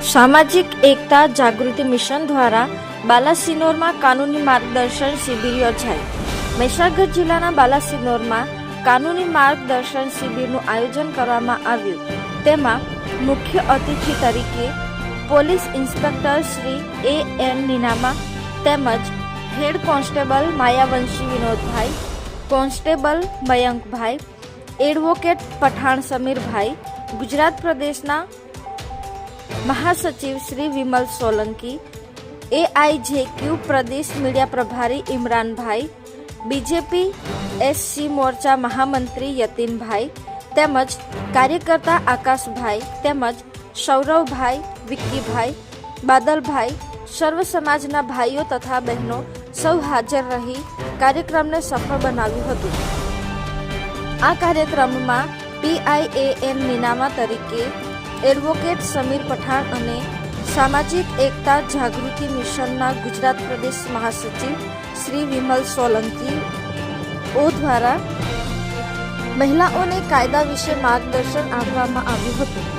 સામાજિક એકતા જાગૃતિ મિશન દ્વારા બાલાસિનોરમાં કાનૂની માર્ગદર્શન શિબિર યોજાઈ. મહીસાગર જિલ્લાના બાલાસિનોરમાં કાનૂની માર્ગદર્શન શિબિરનું આયોજન કરવામાં આવ્યું. તેમાં મુખ્ય અતિથિ તરીકે police inspector Shri A.N. Ninama તેમજ head constable માયાવંશી Vinodbhai, constable Mayankbhai, advocate Pathan સમીરભાઈ, Gujarat પ્રદેશના મહાસચિવ શ્રી વિમલ સોલંકી, AIJQ પ્રદેશ મીડિયા પ્રભારી ઇમરાનભાઈ, BJP SC મોરચા મહામંત્રી યતીનભાઈ તેમજ કાર્યકર્તા આકાશભાઈ તેમજ સૌરવભાઈ, વિક્કીભાઈ, બાદલભાઈ, સર્વ સમાજના ભાઈઓ તથા બહેનો સૌ હાજર રહી કાર્યક્રમને સફળ બનાવ્યું હતું. આ કાર્યક્રમમાં PIAN નીનામા તરીકે એડવોકેટ સમીર પઠાણ અને સામાજિક એકતા જાગૃતિ મિશનના ગુજરાત પ્રદેશ મહાસચિવ શ્રી વિમલ સોલંકીઓ દ્વારા મહિલાઓને કાયદા વિશે માર્ગદર્શન આપવામાં આવ્યું હતું.